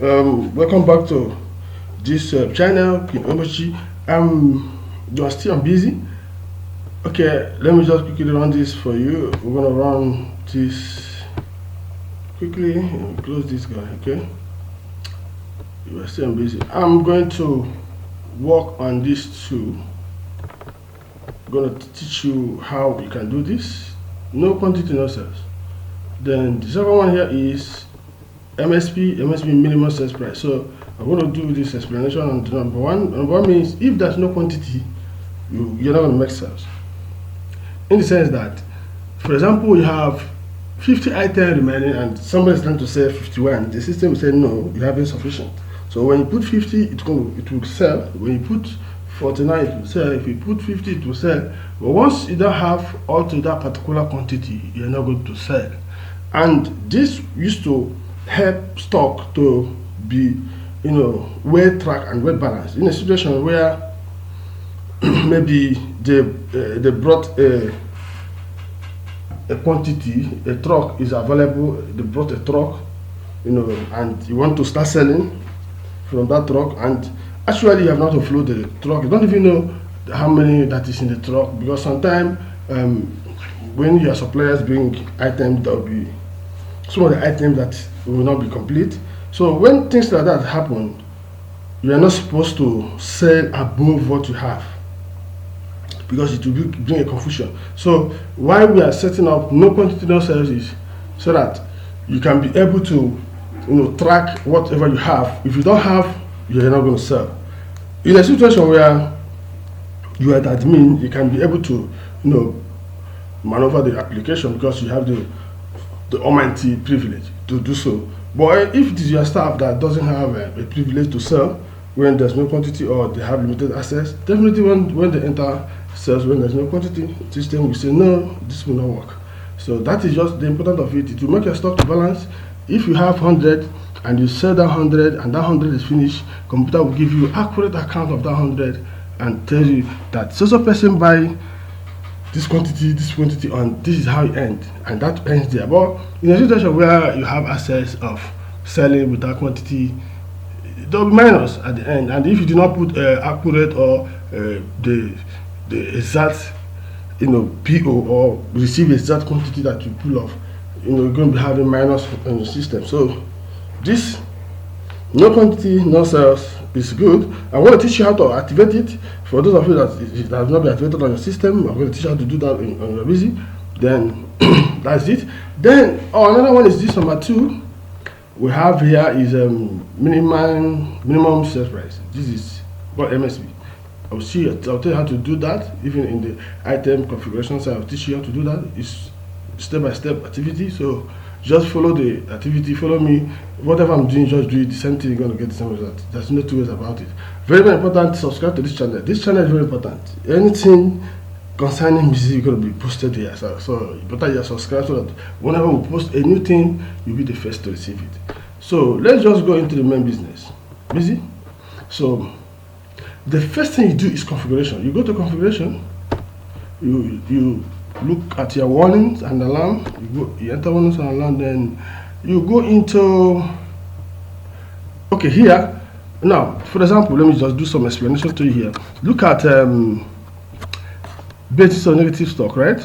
Welcome back to this channel, Emoji. You're still busy. Okay, let me just quickly run this for you. We're gonna run this quickly and close this guy. Okay, you are still busy. I'm going to work on this too. I'm gonna teach you how you can do this. No quantity, no sales. Then the second one here is MSP minimum sales price. So I'm going to do this explanation on the number one. Number one means if there's no quantity, you're not going to make sales. In the sense that, for example, you have 50 items remaining and somebody's trying to sell 51. The system will say no, you have insufficient. So when you put 50, it will sell. When you put 49, it will sell. If you put 50, it will sell. But once you don't have all to that particular quantity, you're not going to sell. And this used to help stock to be, well tracked and well balanced. In a situation where maybe they brought a quantity, a truck is available, they brought a truck, and you want to start selling from that truck, and actually you have not offloaded the truck. You don't even know how many that is in the truck, because sometimes when your suppliers bring items, there will be some of the items that will not be complete. So when things like that happen, you are not supposed to sell above what you have, because it will bring a confusion. So why we are setting up no quantity, no sales is so that you can be able to track whatever you have. If you don't have, you're not going to sell. In a situation where you are the admin, you can be able to maneuver the application, because you have the almighty privilege to do so. But if it is your staff that doesn't have a privilege to sell when there's no quantity, or they have limited access, definitely when they enter sales when there's no quantity, the system will say no, this will not work. So that is just the importance of it. It will make your stock to balance. If you have 100 and you sell that 100 and that 100 is finished, computer will give you accurate account of that 100 and tell you that so person buy this quantity, and this is how it ends, and that ends there. But in a situation where you have access of selling with that quantity, there will be minus at the end, and if you do not put accurate or the exact PO or receive exact quantity that you pull off, you're going to be having minus in the system. So this no quantity, no sales is good. I want to teach you how to activate it. For those of you that has not been activated on your system, I'm going to teach you how to do that on your busy. Then that's it. Then another one is this number two. We have here is minimum sales price. This is what MSP. I'll tell you how to do that. Even in the item configuration side, I'll teach you how to do that. It's step-by-step activity. So just follow the activity, follow me. Whatever I'm doing, just do it. The same thing, you're going to get the same result. There's no two ways about it. Very, very important. Subscribe to this channel. This channel is very important. Anything concerning music is going to be posted here. So better you subscribe, so that whenever we post a new thing, you'll be the first to receive it. So let's just go into the main business. Busy? So the first thing you do is configuration. You go to configuration, you look at your warnings and alarm, you enter warnings and alarm, then you go into, okay, here, now, for example, let me just do some explanation to you here. Look at basis of negative stock, right?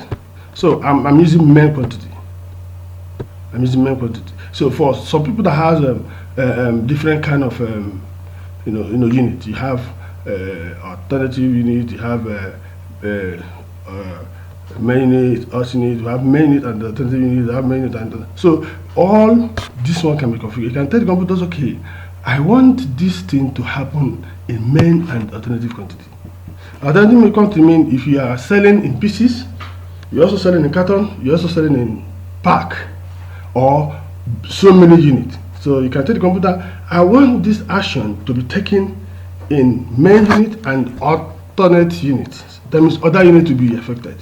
So I'm using main quantity. So for some people that has different kind of unit, you have alternative unit, you have main unit, alternate, you have main unit and alternative unit, you have main unit and so all this one can be configured. You can tell the computers, okay, I want this thing to happen in main and alternative quantity. Alternative quantity mean if you are selling in pieces, you're also selling in carton, you're also selling in pack, or so many units. So you can tell the computer, I want this action to be taken in main unit and alternate units. That means other unit to be affected.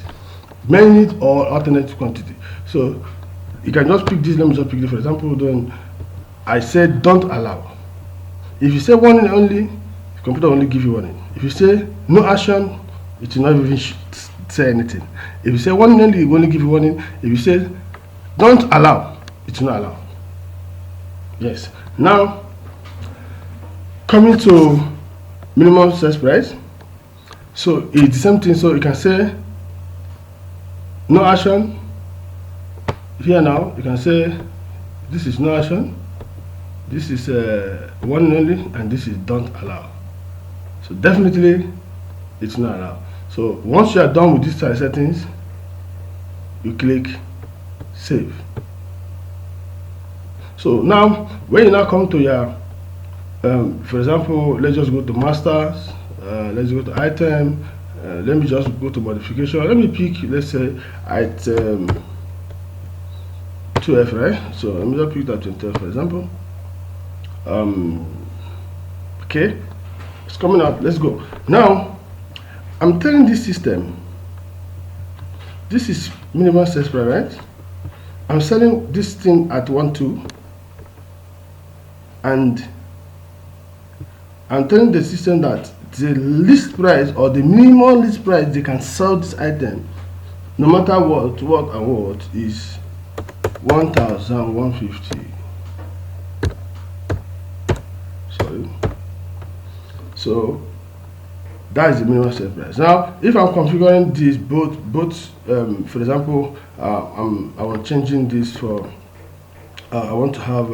Main unit or alternate quantity. So you can just pick this. Let me just pick this for example. Then I said don't allow. If you say warning only, the computer will only give you warning. If you say no action, it will not even say anything. If you say warning only, it will only give you warning. If you say don't allow, it will not allow. Yes. Now Coming to minimum sales price, so it's the same thing. So you can say no action. Here now you can say this is no action, this is one only, and this is don't allow. So definitely it's not allowed. So once you are done with these settings, you click save. So now when you now come to your for example, let's just go to masters, let's go to item, let me just go to modification, let me pick, let's say item 12, right? So let me just pick that 12 for example. Okay, it's coming up, let's go. Now I'm telling this system this is minimum sales price, right? I'm selling this thing at 1.2, and I'm telling the system that the list price or the minimum list price they can sell this item, no matter what is 1,150. Sorry. So that is the minimum sales price. Now, if I'm configuring this both, for example, I want changing this for, I want to have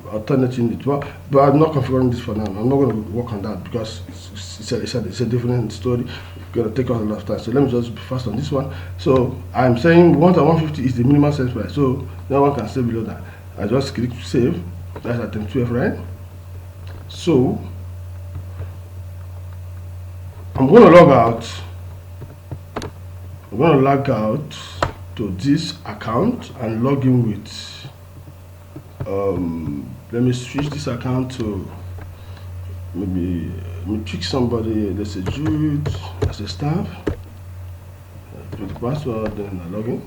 alternative in it, but I'm not configuring this for now. I'm not going to work on that because it's a different story. It's going to take us a lot of time. So let me just be fast on this one. So I'm saying 1,150 is the minimum sales price. So no one can stay below that. I just click save. That's at 12, right? So I'm going to log out. I'm going to log out to this account and log in with. Let me switch this account to maybe pick somebody. Let's say Jude as a staff. Put the password, then I log in.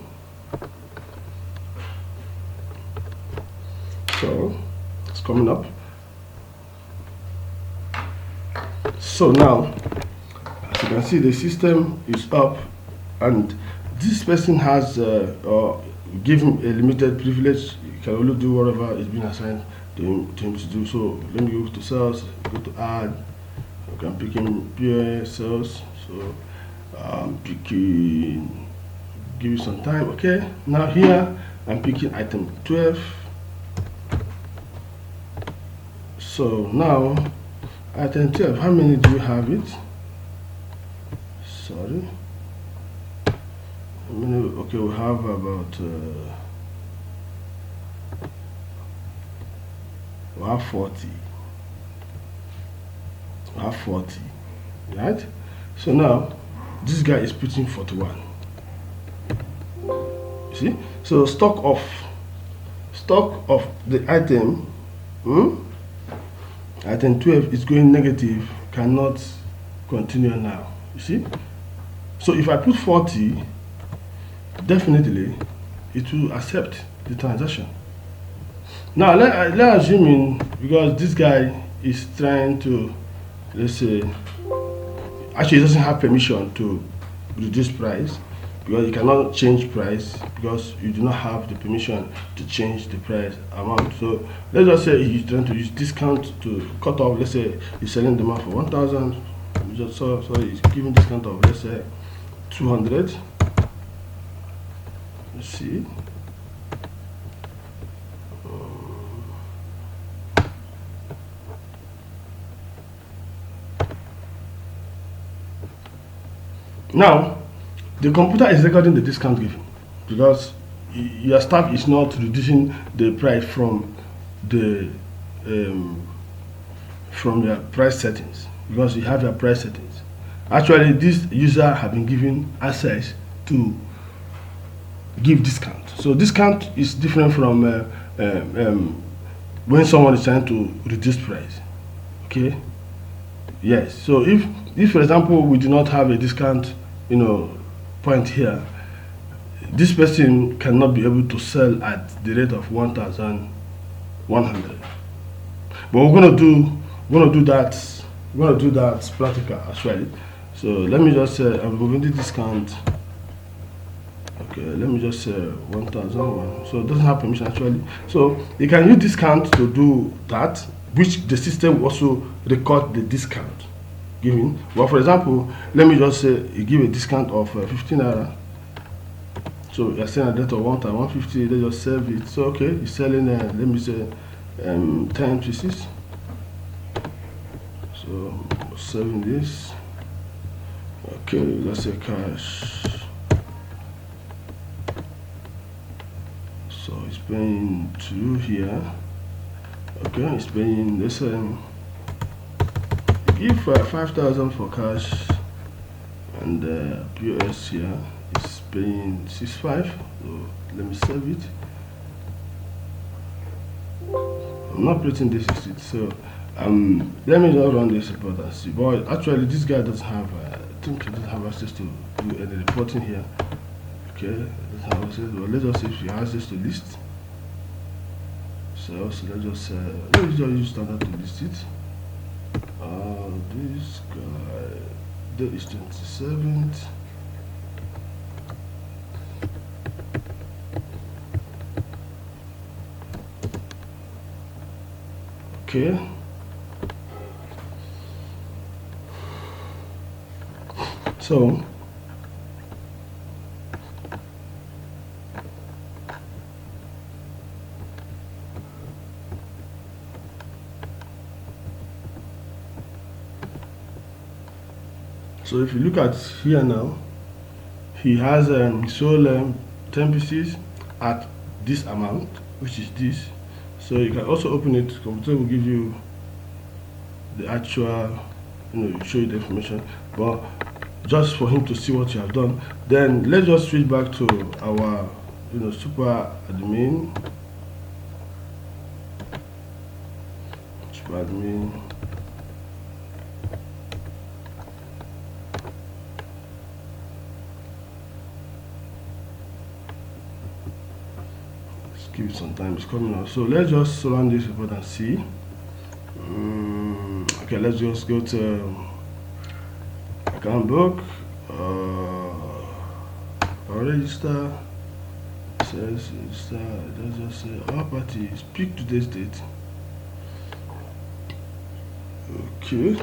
So it's coming up. So now, as you can see, the system is up, and this person has give him a limited privilege. You can only do whatever is being assigned to him to do. So let me go to sales, go to add. I can pick in pure sales. So picking, give you some time. Okay, now here I'm picking item 12. So now item 12, how many do you have it? Sorry. Okay, we have about we have 40. We have 40, right? So now this guy is putting 41. You see? So stock of the item, item 12 is going negative, cannot continue now. You see? So if I put 40, definitely it will accept the transaction. Now let's assume in, because this guy is trying to, let's say, actually he doesn't have permission to reduce price, because you cannot change price because you do not have the permission to change the price amount. So let's just say he's trying to use discount to cut off. Let's say he's selling the amount for 1,000. So he's giving discount of, let's say, 200. Let's see. Now, the computer is recording the discount given because your staff is not reducing the price from the from your price settings, because you have your price settings. Actually, this user have been given access to give discount. So discount is different from when someone is trying to reduce price. Okay. Yes. So if for example we do not have a discount, point here, this person cannot be able to sell at the rate of 1,100. But we're gonna do that practical actually. So let me just say I'm moving the discount. Okay, let me just say 1,001. So it doesn't have permission actually. So you can use discount to do that. which the system will also record the discount given. Well, for example, let me just say you give a discount of 15 naira. So you're selling at the rate of 150. Let's just save it. So okay, you're selling let me say 10 pieces. So saving this. Okay, let's say cash. So it's paying 2 here. Okay, it's paying this. Give 5,000 for cash, and POS here is paying 65. So let me save it. I'm not putting this in it, so let me just run this report and see. But actually, this guy doesn't have. I think he doesn't have access to do any reporting here. Okay, doesn't have access. But let's just see if he has access to list. So let's just use standard to list it. This guy, date is 27th. Okay. So if you look at here now, he has sold 10 pieces at this amount, which is this. So you can also open it. Computer will give you the actual, show you the information. But just for him to see what you have done, then let's just switch back to our, super admin. Super admin. Give it some time, it's coming out. So let's just run this report and see. Okay, let's just go to account book, register, says register. Let's just say all parties, pick today's date. Okay.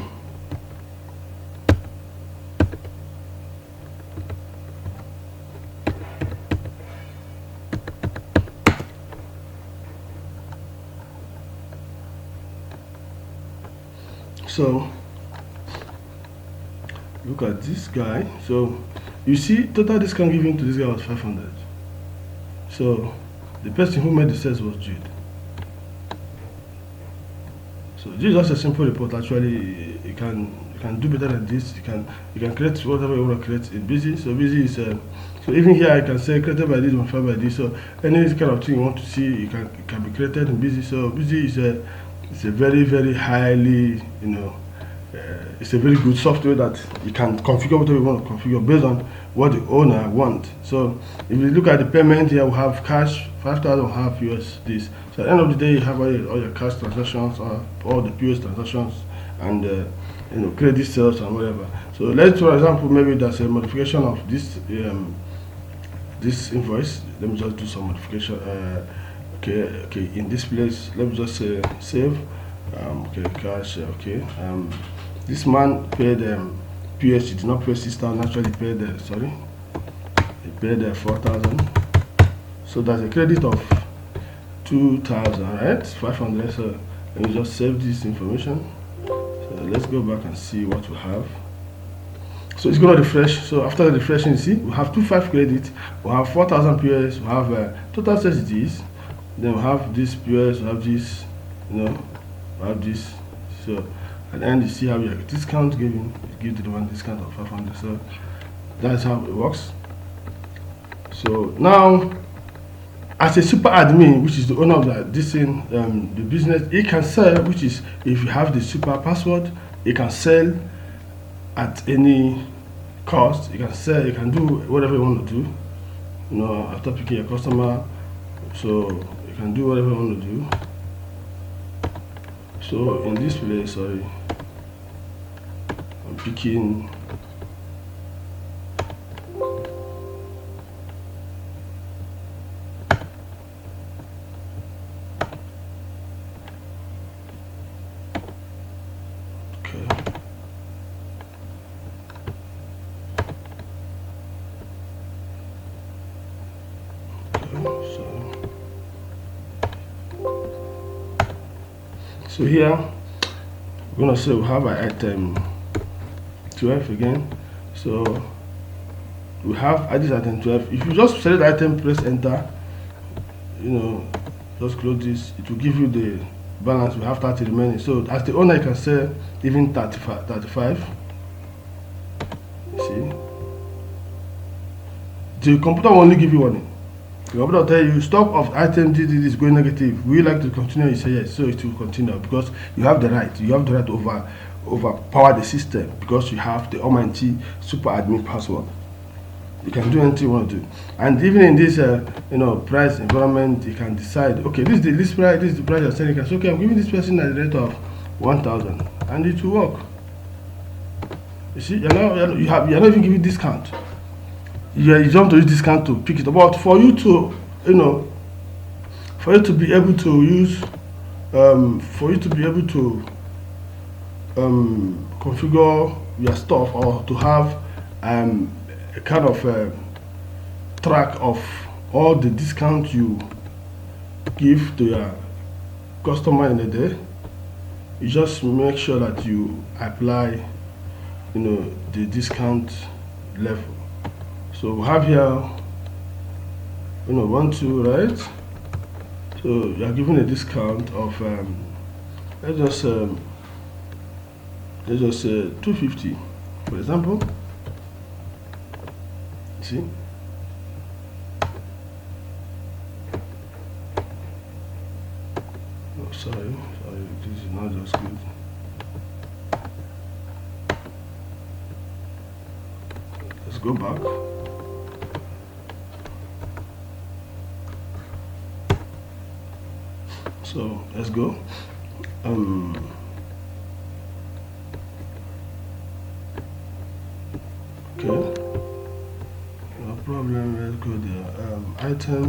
So look at this guy. So you see total discount given to this guy was 500. So the person who made the sales was Jude. So this is just a simple report. Actually, you can do better than this. You can create whatever you want to create in Busy. So Busy is so even here I can say created by this, modified by this. So any kind of thing you want to see, it can be created in Busy. So Busy is it's a very, very highly, it's a very good software that you can configure whatever you want to configure based on what the owner wants. So if you look at the payment here, we have cash 5,000, we have US this. So at the end of the day, you have all your cash transactions, all the POS transactions, and credit sales and whatever. So let's, for example, maybe there's a modification of this this invoice. Let me just do some modification. Okay, in this place, let me just say save. Okay, cash. Okay, this man paid PS. He did not pay 6,000. Actually, paid he paid 4,000. So that's a credit of 2,000, right? 500. So let me just save this information. So let's go back and see what we have. So it's going to refresh. So after refreshing, you see we have 25 credit. We have 4,000 PS. We have total sales it is. Then we have this POS, we have this, we have this. So at the end, you see how you have discount given, give the one discount of 500. So that's how it works. So now, as a super admin, which is the owner of this thing, the business, he can sell, which is if you have the super password, he can sell at any cost. You can sell, you can do whatever you want to do. After picking a customer, so can do whatever I want to do. So in this place, sorry, I'm picking So here we're gonna say we have an item 12 again. So we have this item 12. If you just select the item, press enter, just close this, it will give you the balance. We have 30 remaining. So as the owner, you can sell even 35. See, the computer will only give you warning. The computer will tell you stock of item this is going negative. Will you like to continue? You say yes, so it will continue because you have the right. You have the right to overpower the system because you have the almighty super admin password. You can do anything you want to do, and even in this price environment, you can decide, okay, this is the list price, this is the price you're selling. You can say, okay, I'm giving this person at the rate of 1,000, and it will work. You see, you're not even giving discount. You don't use discount to pick it up, but for you to be able to use configure your stuff, or to have a kind of track of all the discount you give to your customer in a day, you just make sure that you apply the discount level. So we have here 1, 2, right? So you are given a discount of let's just say 250, for example. See, oh, sorry, this is not just good. Let's go back. So let's go. Okay. No problem. Let's go there. Item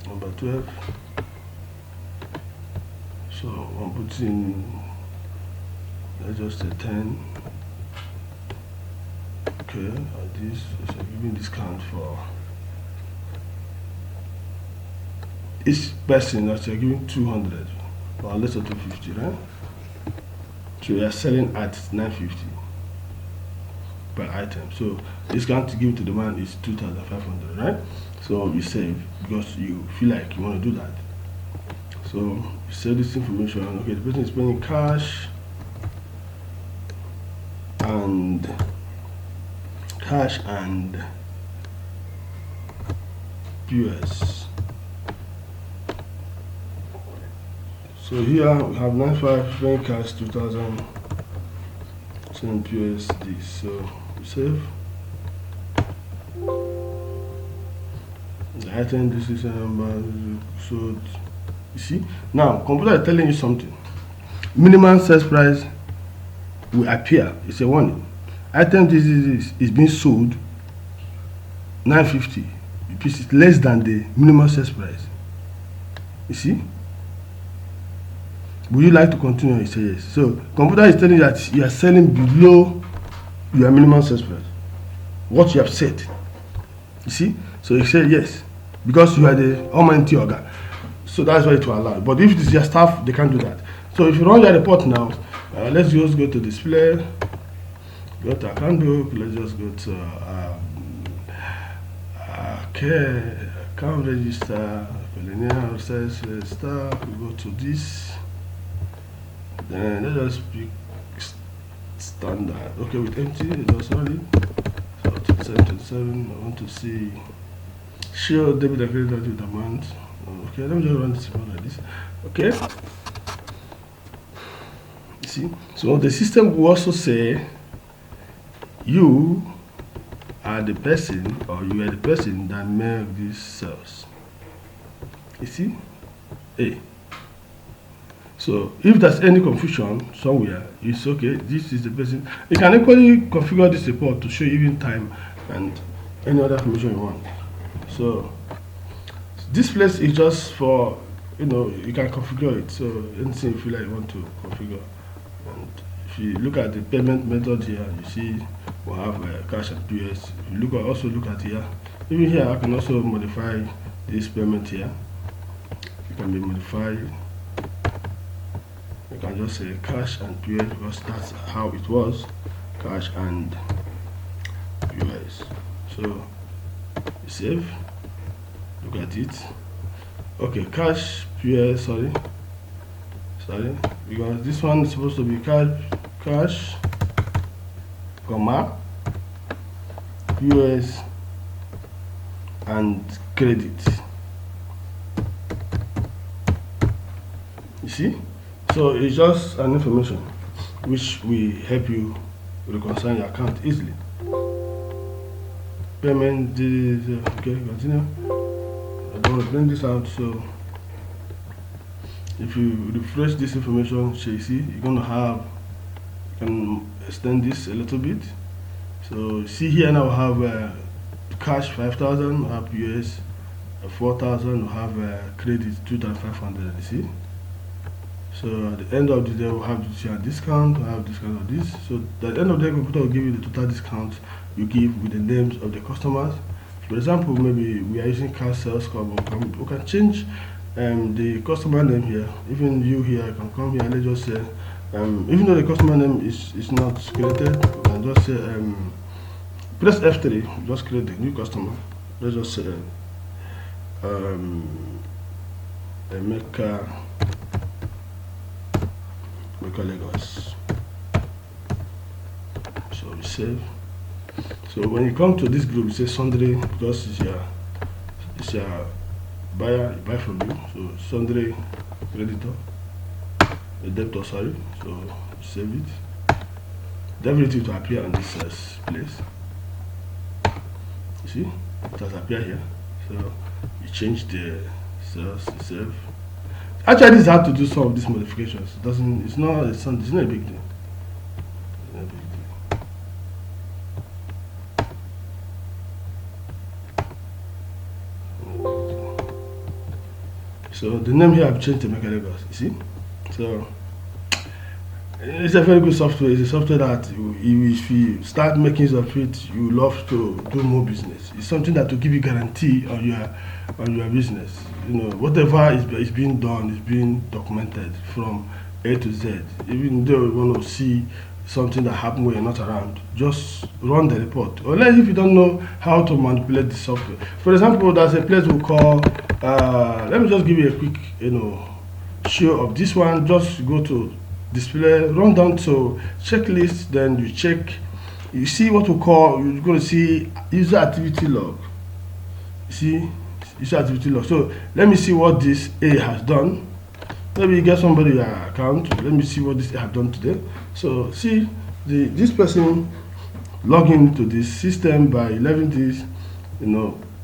number 12. So I'm putting, let's just say 10. Okay, this is giving discount for each person that you're giving 200, or let's say 250, right? So you are selling at 950 per item. So discount to give to the man is 2,500, right? So you save because you feel like you want to do that. So you save this information. Okay, the person is paying cash and POS. So here we have 95 paying cash 2,000, send POS this. So we save the item. This is a number. So you see now, computer is telling you something. Minimum sales price will appear. It's a warning. Item this is being sold 950. It's less than the minimum sales price. You see? Would you like to continue? You say yes. So computer is telling you that you are selling below your minimum sales price, what you have said. You see? So you say yes because you are the almighty organ. So that's why it will allow. But if it is your staff, they can't do that. So if you run your report now, let's just go to display. Go to account book. Let's just go to account register, linear sales staff. We go to this. Then let's just pick standard. Okay, with empty, just only. So 27. I want to see show debit and credit with amount. Okay, let me just run this like this. Okay. You see, so the system will also say you are the person, or you are the person that made these sales. You see? A. So if there's any confusion somewhere, it's okay. This is the person. You can equally configure this report to show even time and any other information you want. So this place is just for, you can configure it. So anything you feel like you want to configure. And if you look at the payment method here, you see we'll have cash and POS. If you also look at here, even here I can also modify this payment here. It can be modified. You can just say cash and POS because that's how it was, cash and POS. So save, look at it. Okay, cash POS, sorry, because this one is supposed to be cash comma POS and credit. You see, so it's just an information which will help you reconcile your account easily. Payment, okay, continue. I don't want to bring this out, so if you refresh this information, you see you're going to have, you can extend this a little bit. So see here now we have cash 5,000, we have POS 4,000, we have credit 2,500. You see. So at the end of the day, we'll have to share discount, we'll have discount of this. So at the end of the day, computer will give you the total discount you give with the names of the customers. For example, maybe we are using cash sales call, but we can change the customer name here. Even you here can come here and let's just say, even though the customer name is not created, we can just say, press F3, just create a new customer. Let's just say, Emeka Lagos. So we save. So when you come to this group, you say sundry because it's your buyer, you buy from you. So sundry creditor, the debtor, sorry. So save it. Everything to appear on this place. You see, it has appeared here. So you change the sales, save. Actually, this has to do some of these modifications. It's not a big deal. It's not a big deal. So the name here I've changed to Emeka Lagos. You see, so it's a very good software. It's a software that if you start making use of it, you love to do more business. It's something that will give you guarantee on your business. You know, whatever is being done is being documented from A to Z. Even though you want to see something that happened when you're not around, just run the report. Unless if you don't know how to manipulate the software. For example, there's a place we call. Let me just give you a quick, show of this one. Just go to display, run down to checklist, then you check. You see what we call. You're going to see user activity log. You see. User activity log. So let me see what this A has done. Maybe you get somebody your account. Let me see what this A has done today. So see this person log into this system by 11 days,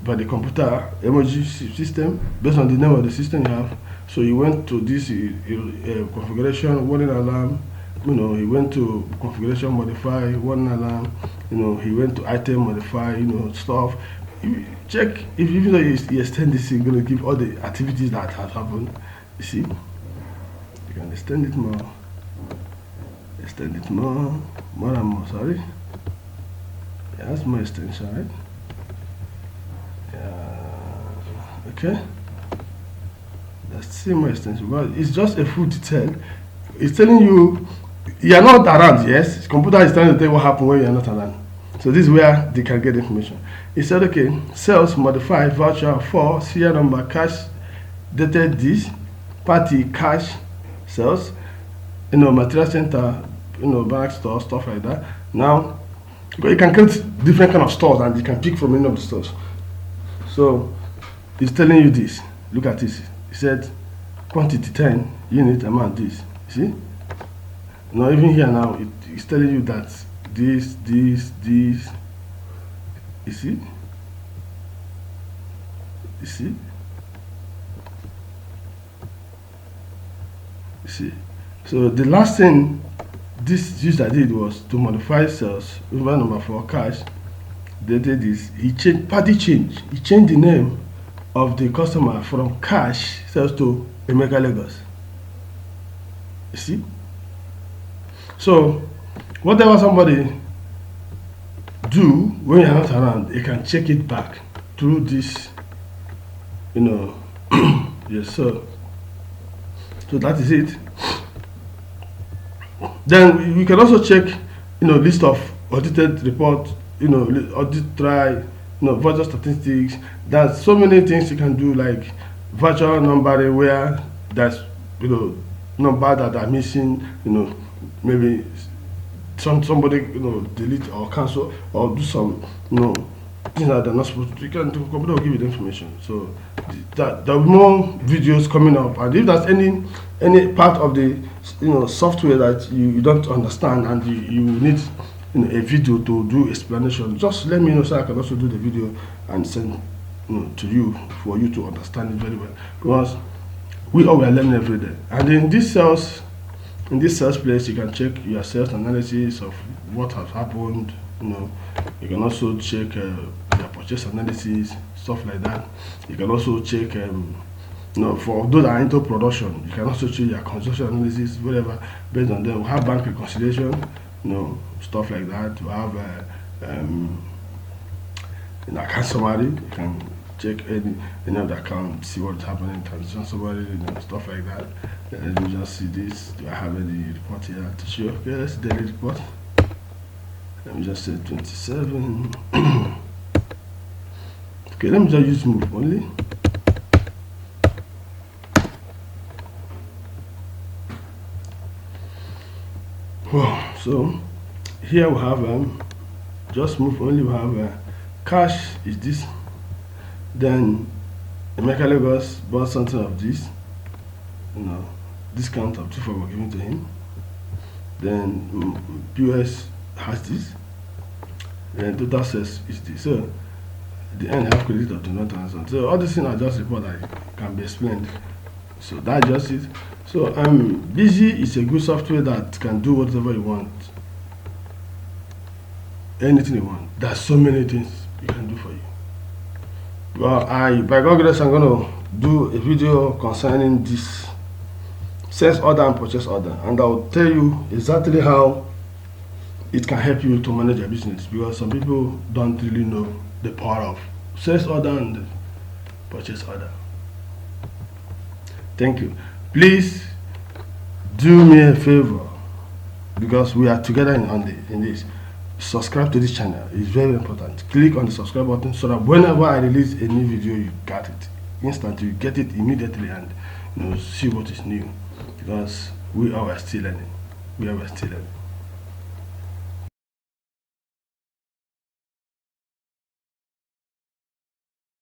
by the computer emoji system based on the name of the system you have. So he went to this configuration warning alarm. He went to configuration modify warning alarm. He went to item modify. Stuff. Check if even though you extend this, you're going to give all the activities that have happened. You see, you can extend it more and more. Sorry, yeah, that's more extension, right? Yeah, okay. That's still more extension, but it's just a full detail. It's telling you are not around. Yes, computer is trying to tell you what happened when you are not around. So this is where they can get the information. He said, okay, sales modify voucher for serial number cash dated this party cash sales, material center, bank store, stuff like that. Now, you can create different kind of stores and you can pick from any of the stores. So it's telling you this. Look at this. He said quantity 10 unit amount this. You see? Now even here now it's telling you that this. You see? You see? You see? So the last thing this user did was to modify sales over number for cash. They did this. He changed party change. He changed the name of the customer from cash sales to Emeka Lagos. You see? So whatever somebody do when you're not around, you can check it back through this, you know. Yes, so that is it. Then we can also check, list of audited report, audit trial, virtual statistics. There's so many things you can do, like virtual numbering, where there's, number that are missing, maybe somebody, delete or cancel or do some, things that they're not supposed to. You can, the computer will give you the information. So that there will be more videos coming up, and if there's any part of the, software that you don't understand and you need, a video to do explanation, just let me know, so I can also do the video and send, to you, for you to understand it very well, because we all are learning every day. And in this sales place, you can check your sales analysis of what has happened. You can also check your purchase analysis, stuff like that. You can also check, for those that are into production, you can also check your consumption analysis, whatever, based on them. We have bank reconciliation, stuff like that. We have in account summary. You can check any of the account, see what's happening, transaction summary, stuff like that. Let me just see this. Do I have any report here to show? Okay, let's see the daily report. Let me just say 27. Okay, let me just use move only. Wow, so here we have just move only. We have cash is this. Then Emeka Lagos bought something of this, discount of 2 were given to him. Then POS has this. Then total sales is this. So the end have credit of 21,000. So all these things are just report that can be explained. So that's just it. So Busy is a good software that can do whatever you want, anything you want. There's so many things you can do for you. Well, by God grace, I'm going to do a video concerning this sales order and purchase order, and I'll tell you exactly how it can help you to manage your business, because some people don't really know the power of sales order and purchase order. Thank you. Please do me a favor, because we are together in this. Subscribe to this channel. It's very important. Click on the subscribe button so that whenever I release a new video, you get it instantly. You get it immediately, and see what is new, because we are still learning. We are still learning.